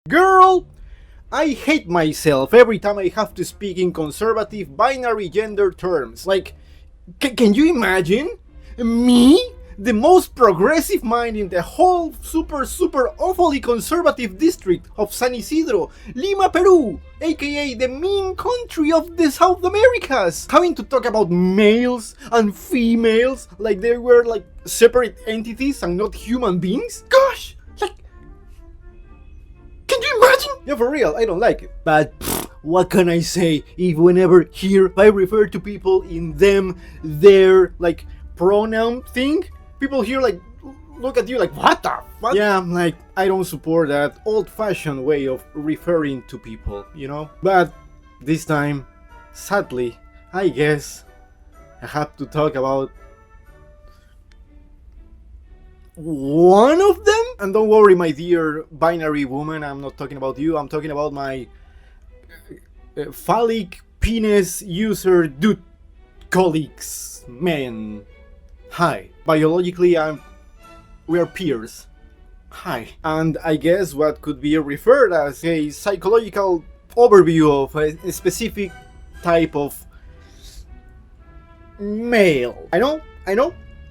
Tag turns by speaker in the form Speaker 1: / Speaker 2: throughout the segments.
Speaker 1: Girl, I hate myself every time I have to speak in conservative binary gender terms. Like, can you imagine? Me? The most progressive mind in the whole super awfully conservative district of San Isidro, Lima, Peru, aka the mean country of the South Americas, having to talk about males and females like they were like separate entities and not human beings? Gosh! Like, can you imagine? Yeah, for real, I don't like it. But what can I say if whenever here I refer to people in them, their, like, pronoun thing, people here like look at you like, what the fuck? Yeah, like, I don't support that old-fashioned way of referring to people, you know? But this time, sadly, I guess I have to talk about one of them. And don't worry, my dear binary woman, I'm not talking about you, I'm talking about my phallic penis user dude colleagues, men. Hi. Biologically, we are peers. Hi. And I guess what could be referred as a psychological overview of a specific type of male. I know,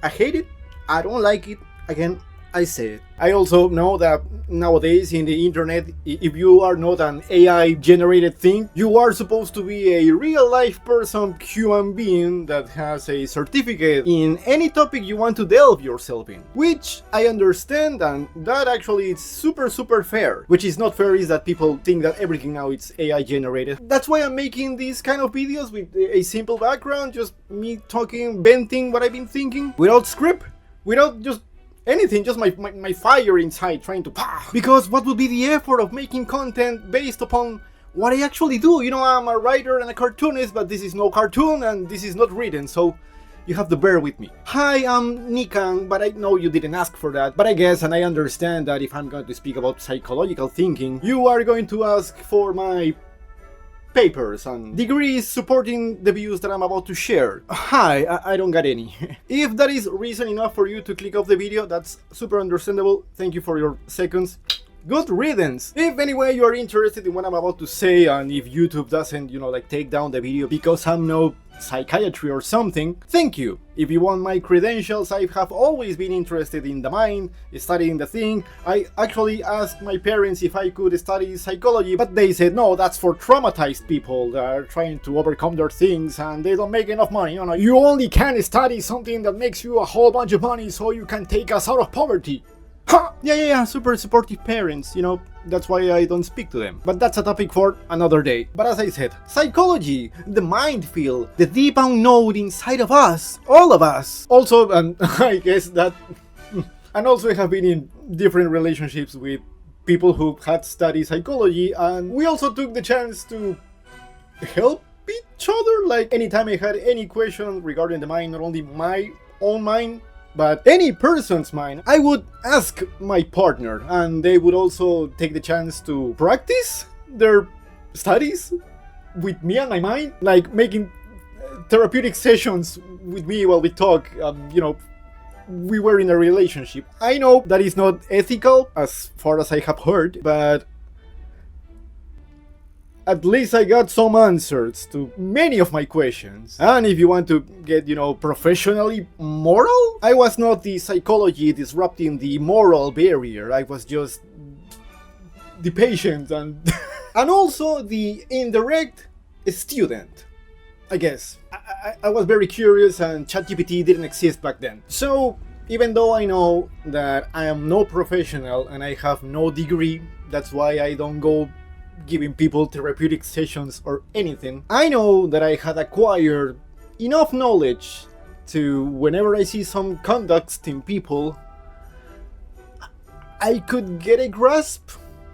Speaker 1: I hate it, I don't like it, again, I say it. I also know that nowadays in the internet, if you are not an AI generated thing, you are supposed to be a real life person, human being that has a certificate in any topic you want to delve yourself in. Which I understand, and that actually is super fair. Which is not fair is that people think that everything now is AI generated. That's why I'm making these kind of videos with a simple background, just me talking, venting what I've been thinking, without script, without just anything, just my fire inside trying to because what would be the effort of making content based upon what I actually do? You know, I'm a writer and a cartoonist, but this is no cartoon and this is not written, so you have to bear with me. Hi, I'm Nikan, but I know you didn't ask for that. But I guess, and I understand that if I'm going to speak about psychological thinking, you are going to ask for my papers and degrees supporting the views that I'm about to share. Hi, I don't got any. If that is reason enough for you to click off the video, that's super understandable. Thank you for your seconds. Good riddance! If anyway you are interested in what I'm about to say, and if YouTube doesn't, you know, like take down the video because I'm no psychiatry or something, thank you. If you want my credentials, I have always been interested in the mind, studying the thing. I actually asked my parents if I could study psychology, but they said no, that's for traumatized people that are trying to overcome their things and they don't make enough money. No, you only can study something that makes you a whole bunch of money so you can take us out of poverty. Ha! Yeah, super supportive parents, you know, that's why I don't speak to them. But that's a topic for another day. But as I said, psychology, the mind field, the deep unknown inside of us, all of us. Also, and I guess that, and also I have been in different relationships with people who had studied psychology, and we also took the chance to help each other. Like, anytime I had any question regarding the mind, not only my own mind, but any person's mind, I would ask my partner, and they would also take the chance to practice their studies with me and my mind, like making therapeutic sessions with me while we talk. You know, we were in a relationship. I know that is not ethical, as far as I have heard, but at least I got some answers to many of my questions. And if you want to get, you know, professionally moral, I was not the psychology disrupting the moral barrier. I was just the patient and and also the indirect student, I guess. I was very curious, and ChatGPT didn't exist back then. So even though I know that I am no professional and I have no degree, that's why I don't go giving people therapeutic sessions or anything, I know that I had acquired enough knowledge to, whenever I see some conduct in people, I could get a grasp,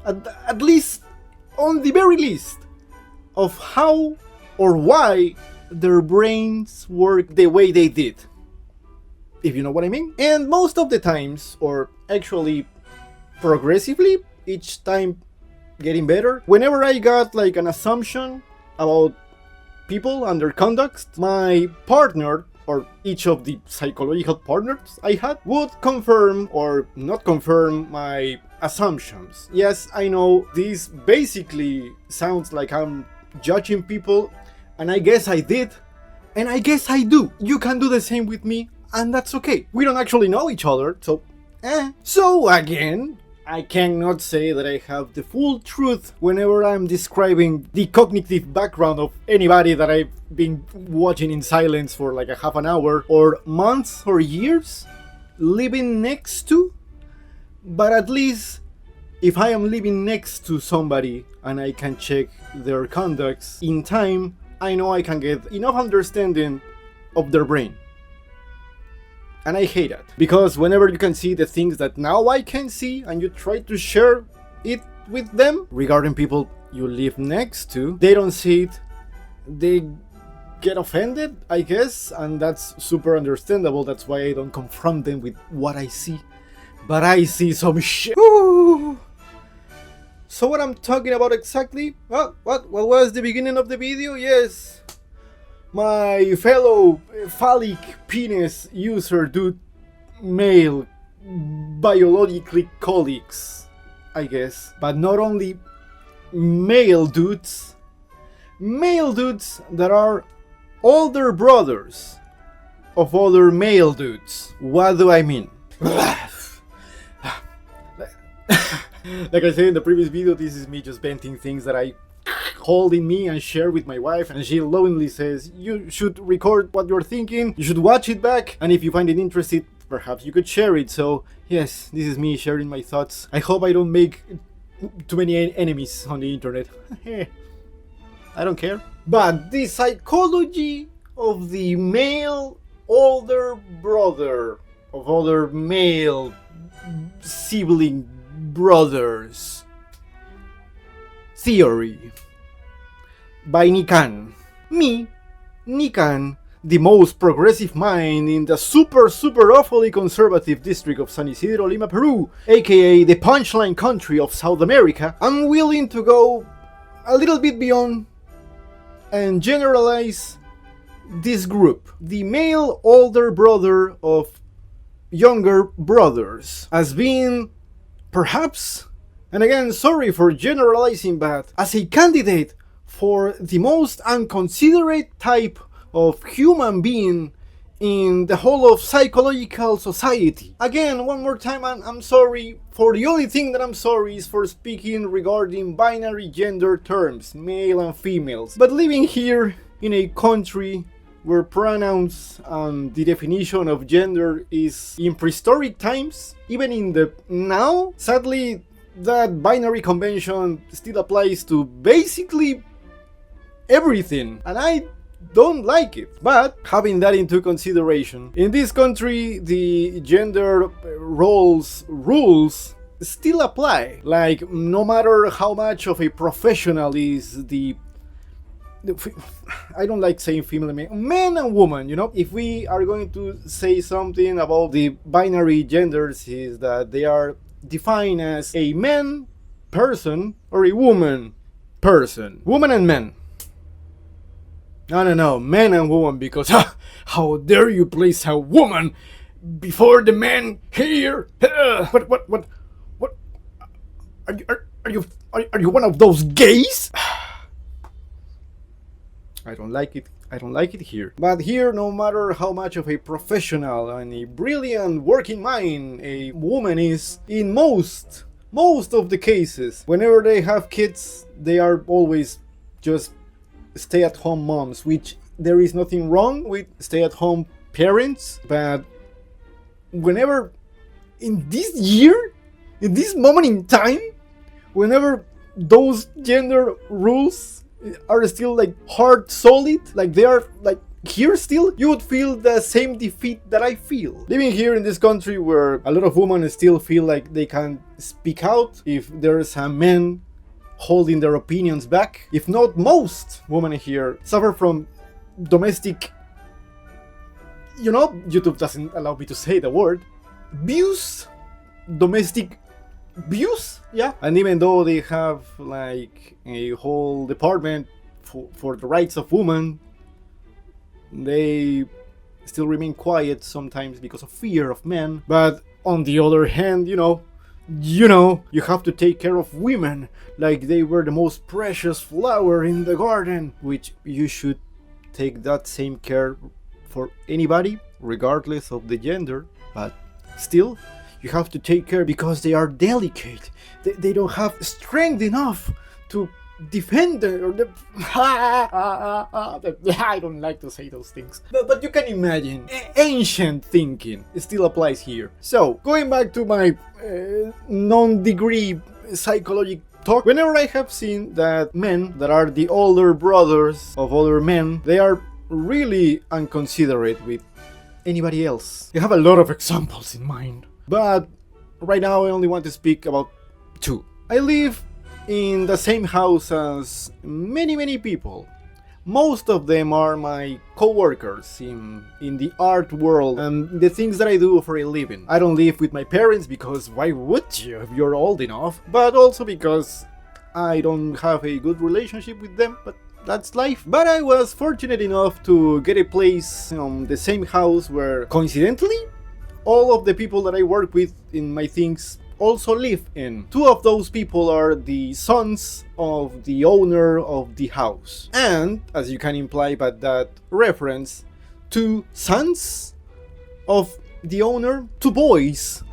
Speaker 1: at least, on the very least, of how or why their brains work the way they did, if you know what I mean. And most of the times, or actually progressively, each time getting better, whenever I got like an assumption about people and their conduct, my partner, or each of the psychological partners I had, would confirm or not confirm my assumptions. Yes, I know this basically sounds like I'm judging people, and I guess I did, and I guess I do. You can do the same with me, and that's okay. We don't actually know each other, so So again, I cannot say that I have the full truth whenever I'm describing the cognitive background of anybody that I've been watching in silence for like a half an hour, or months or years living next to. But at least if I am living next to somebody and I can check their conducts in time, I know I can get enough understanding of their brain. And I hate that, because whenever you can see the things that now I can see and you try to share it with them regarding people you live next to, they don't see it, they get offended, I guess, and that's super understandable. That's why I don't confront them with what I see. But I see some shit. Ooh. So what I'm talking about exactly? What was the beginning of the video? Yes. My fellow phallic penis user dude male biologically colleagues, I guess. But not only male dudes that are older brothers of other male dudes. What do I mean? Like I said in the previous video, this is me just venting things that I hold in me and share with my wife, and she lovingly says, you should record what you're thinking, you should watch it back, and if you find it interesting, perhaps you could share it. So yes, this is me sharing my thoughts. I hope I don't make too many enemies on the internet. I don't care. But the psychology of the male older brother of other male sibling brothers theory by Nicán. Me, Nicán, the most progressive mind in the super awfully conservative district of San Isidro, Lima, Peru, aka the punchline country of South America, I'm willing to go a little bit beyond and generalize this group, the male older brother of younger brothers, as being perhaps, and again sorry for generalizing, but as a candidate for the most inconsiderate type of human being in the whole of psychological society. Again, one more time, I'm sorry. For the only thing that I'm sorry is for speaking regarding binary gender terms, male and females. But living here in a country where pronouns and the definition of gender is in prehistoric times, even in the now, sadly, that binary convention still applies to basically everything, and I don't like it. But having that into consideration, in this country the gender rules still apply. Like, no matter how much of a professional is the I don't like saying female, man and woman, you know. If we are going to say something about the binary genders, is that they are defined as a man person or a woman person. Woman and men. No, man and woman, because how dare you place a woman before the man here? What? Are you one of those gays? I don't like it. I don't like it here. But here, no matter how much of a professional and a brilliant working mind a woman is, in most of the cases, whenever they have kids, they are always just stay-at-home moms, which there is nothing wrong with stay-at-home parents. But whenever in this year, in this moment in time, whenever those gender rules are still like hard solid, like they are like here still, you would feel the same defeat that I feel. Living here in this country where a lot of women still feel like they can speak out if there's a man holding their opinions back. If not most women here suffer from domestic, you know, YouTube doesn't allow me to say the word, abuse, domestic abuse, yeah. And even though they have like a whole department for the rights of women, they still remain quiet sometimes because of fear of men. But on the other hand, you know, You know, you have to take care of women like they were the most precious flower in the garden, which you should take that same care for anybody, regardless of the gender, but still, you have to take care because they are delicate. They don't have strength enough to defend or I don't like to say those things, but you can imagine ancient thinking still applies here. So going back to my non-degree psychology talk, whenever I have seen that men that are the older brothers of other men, they are really inconsiderate with anybody else. I have a lot of examples in mind, but right now I only want to speak about two. I live in the same house as many people. Most of them are my co-workers in the art world and the things that I do for a living. I don't live with my parents because why would you if you're old enough? But also because I don't have a good relationship with them, but that's life. But I was fortunate enough to get a place in the same house where, coincidentally, all of the people that I work with in my things also live in. Two of those people are the sons of the owner of the house. And, as you can imply by that reference, two sons of the owner, two boys,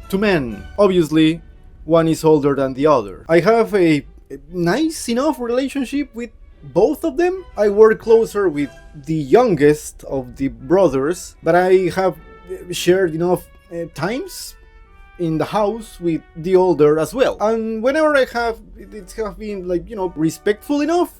Speaker 1: two men. Obviously, one is older than the other. I have a nice enough relationship with both of them. I work closer with the youngest of the brothers, but I have shared enough times in the house with the older as well. And whenever I have, it has been like, respectful enough,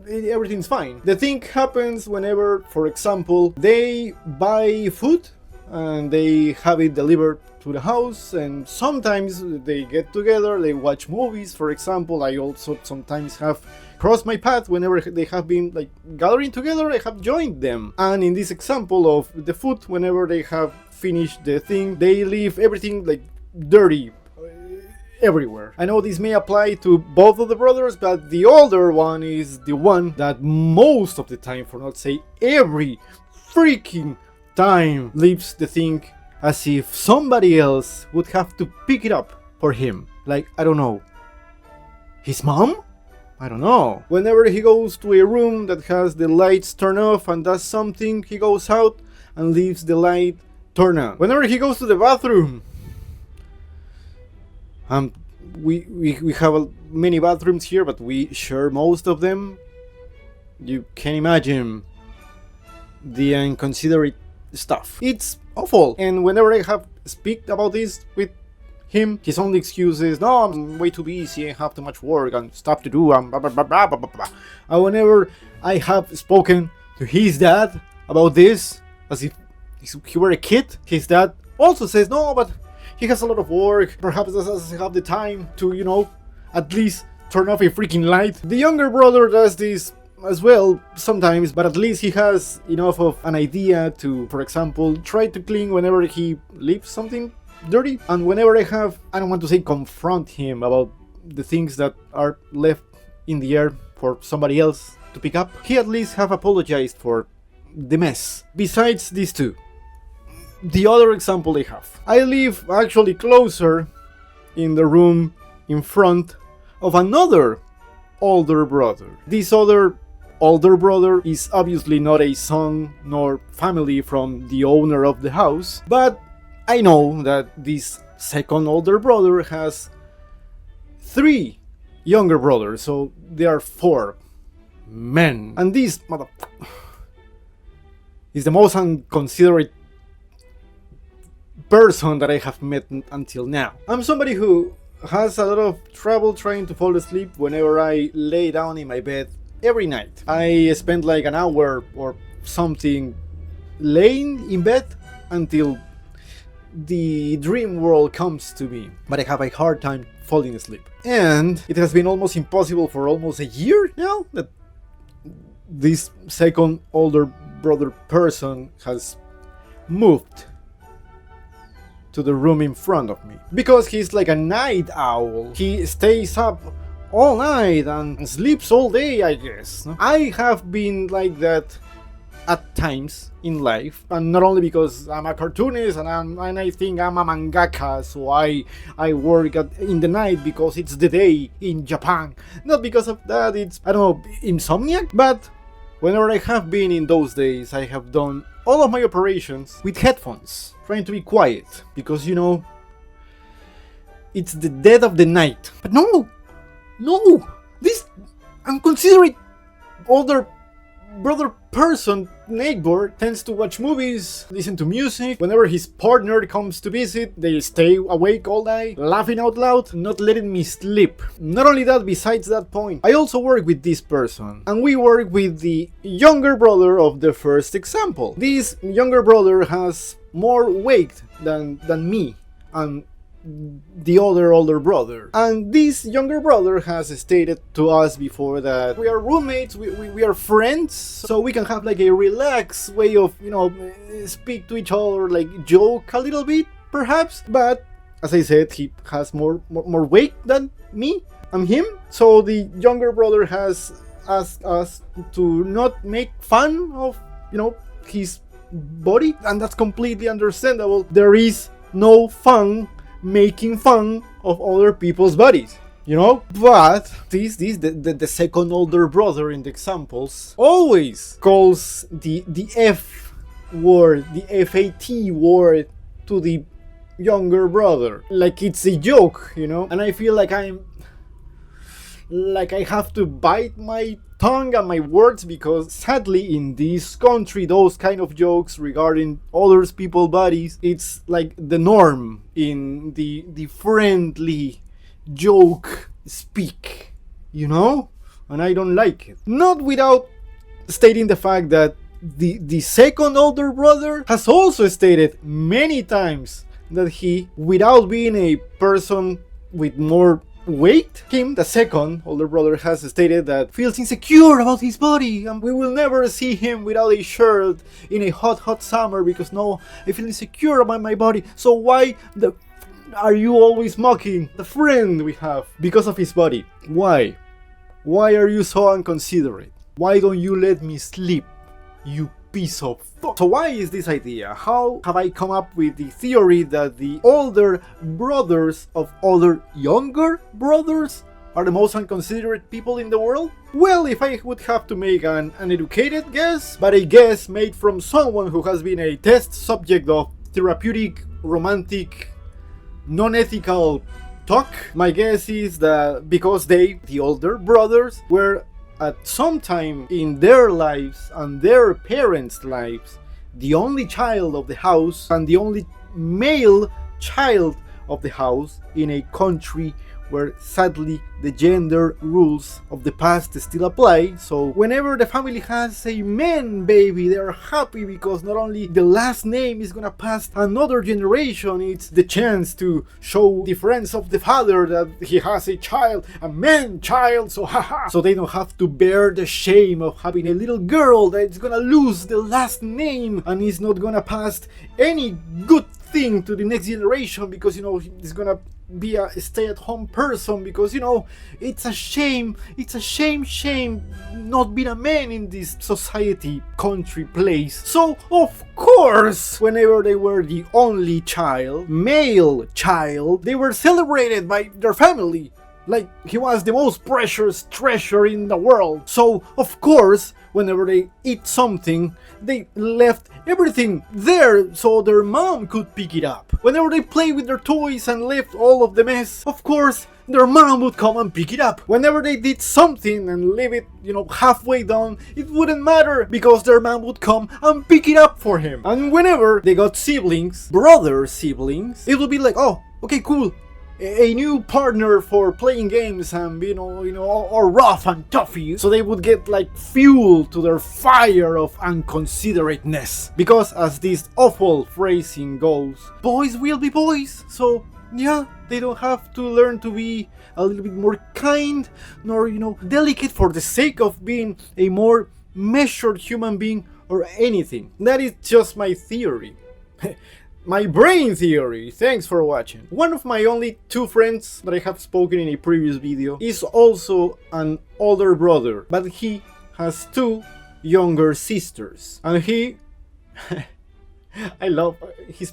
Speaker 1: everything's fine. The thing happens whenever, for example, they buy food and they have it delivered to the house, and sometimes they get together, they watch movies, for example. I also sometimes have crossed my path whenever they have been like gathering together. I have joined them, and in this example of the food, whenever they have finished the thing, they leave everything like dirty everywhere. I know this may apply to both of the brothers, but the older one is the one that most of the time, for not say every freaking time, leaves the thing as if somebody else would have to pick it up for him. Like, I don't know, his mom? I don't know. Whenever he goes to a room that has the lights turned off and does something, he goes out and leaves the light turned on. Whenever he goes to the bathroom, we have many bathrooms here, but we share most of them. You can imagine the inconsiderate stuff. It's awful. And whenever I have speak about this with him, his only excuse is, no, I'm way too busy, I have too much work and stuff to do, and blah blah blah blah blah blah blah. And whenever I have spoken to his dad about this, as if he were a kid, his dad also says, no, but he has a lot of work, perhaps doesn't have the time to, at least turn off a freaking light. The younger brother does this as well sometimes, but at least he has enough of an idea to, for example, try to clean whenever he leaves something dirty. And whenever I don't want to say confront him about the things that are left in the air for somebody else to pick up, he at least have apologized for the mess. Besides these two, the other example I have, I live actually closer in the room in front of another older brother. This other older brother is obviously not a son nor family from the owner of the house, but I know that this second older brother has 3 younger brothers, so there are 4 men. And this motherfucker is the most inconsiderate person that I have met until now. I'm somebody who has a lot of trouble trying to fall asleep whenever I lay down in my bed every night. I spend like an hour or something laying in bed until the dream world comes to me, but I have a hard time falling asleep. And it has been almost impossible for almost a year now that this second older brother person has moved to the room in front of me, because he's like a night owl. He stays up all night and sleeps all day, I guess. I have been like that at times in life, and not only because I'm a cartoonist and I think I'm a mangaka, so I work in the night because it's the day in Japan. Not because of that, it's, I don't know, insomniac, but whenever I have been in those days, I have done all of my operations with headphones, trying to be quiet, because it's the dead of the night. But no, this inconsiderate older brother person, neighbor, tends to watch movies, listen to music. Whenever his partner comes to visit, they stay awake all night, laughing out loud, not letting me sleep. Not only that, besides that point, I also work with this person, and we work with the younger brother of the first example. This younger brother has more weight than me, and the other older brother. And this younger brother has stated to us before that we are roommates, we are friends, so we can have like a relaxed way of, speak to each other, like joke a little bit, perhaps. But as I said, he has more weight than me and him. So the younger brother has asked us to not make fun of, his body, and that's completely understandable. There is no fun making fun of other people's bodies, but the second older brother in the examples always calls the F word, the FAT word, to the younger brother, like it's a joke, and I feel like I have to bite my tongue and my words, because sadly in this country those kind of jokes regarding others people's bodies, it's like the norm in the friendly joke speak, and I don't like it. Not without stating the fact that the second older brother has also stated many times that he, without being a person with more weight, him, the second older brother, has stated that feels insecure about his body, and we will never see him without a shirt in a hot summer, because no, I feel insecure about my body. So why are you always mocking the friend we have because of his body? Why are you so inconsiderate? Why don't you let me sleep, you piece of fuck? So why is this idea? How have I come up with the theory that the older brothers of other younger brothers are the most inconsiderate people in the world? Well, if I would have to make an educated guess, but a guess made from someone who has been a test subject of therapeutic, romantic, non-ethical talk, my guess is that because they, the older brothers, were at some time in their lives and their parents' lives the only child of the house and the only male child of the house in a country where sadly the gender rules of the past still apply. So whenever the family has a man baby, they're happy, because not only the last name is gonna pass another generation, it's the chance to show the friends of the father that he has a child, a man child, so haha, so they don't have to bear the shame of having a little girl that's gonna lose the last name and is not gonna pass any good thing to the next generation, because he's gonna be a stay-at-home person, because it's a shame not being a man in this society, country, place. So of course, whenever they were the only child, male child, they were celebrated by their family like he was the most precious treasure in the world. So of course, whenever they eat something, they left everything there so their mom could pick it up. Whenever they play with their toys and left all of the mess, of course, their mom would come and pick it up. Whenever they did something and leave it, halfway done, it wouldn't matter, because their mom would come and pick it up for him. And whenever they got siblings, brother siblings, it would be like, oh, okay, cool. A new partner for playing games and all rough and toughy, so they would get like fuel to their fire of inconsiderateness. Because as this awful phrasing goes, boys will be boys, so yeah, they don't have to learn to be a little bit more kind, nor delicate for the sake of being a more measured human being or anything. That is just my theory. My brain theory. Thanks for watching. One of my only two friends that I have spoken in a previous video is also an older brother, but he has two younger sisters. And he's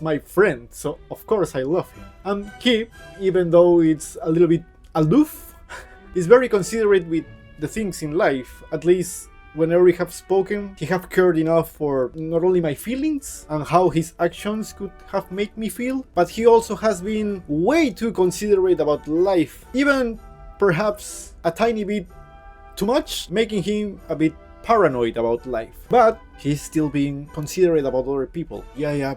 Speaker 1: my friend, so of course I love him. And he, even though it's a little bit aloof, is very considerate with the things in life. At least whenever we have spoken, he have cared enough for not only my feelings and how his actions could have made me feel, but he also has been way too considerate about life. Even perhaps a tiny bit too much, making him a bit paranoid about life. But he's still being considerate about other people. Yeah.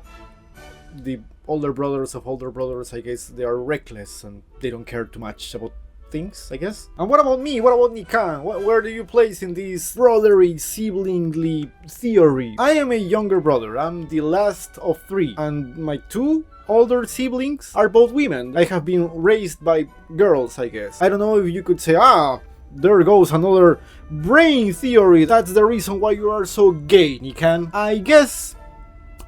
Speaker 1: The older brothers of older brothers, I guess they are reckless and they don't care too much about things, I guess. And what about me? What about Nikan? Where do you place in this brotherly, siblingly theory? I am a younger brother. I'm the last of 3. And my 2 older siblings are both women. I have been raised by girls, I guess. I don't know if you could say, there goes another brain theory. That's the reason why you are so gay, Nikan. I guess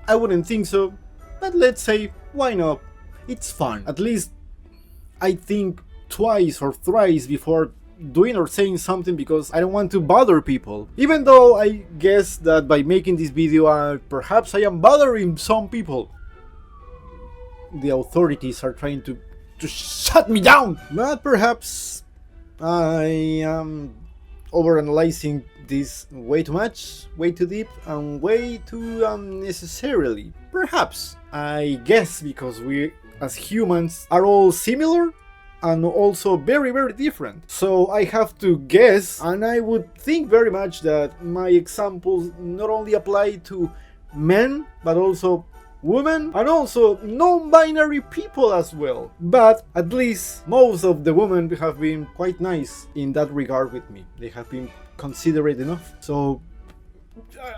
Speaker 1: I wouldn't think so, but let's say, why not? It's fun. At least I think twice or thrice before doing or saying something because I don't want to bother people. Even though I guess that by making this video, perhaps I am bothering some people. The authorities are trying to shut me down. But perhaps I am overanalyzing this way too much, way too deep, and way too unnecessarily. Perhaps. I guess because we as humans are all similar and also very, very different. So I have to guess, and I would think very much that my examples not only apply to men, but also women, and also non-binary people as well. But at least most of the women have been quite nice in that regard with me. They have been considerate enough. So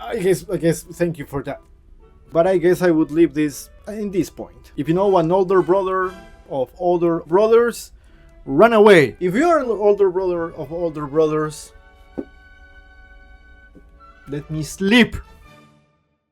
Speaker 1: I guess thank you for that. But I guess I would leave this in this point. If you know an older brother of older brothers, run away. If you are an older brother of older brothers, let me sleep.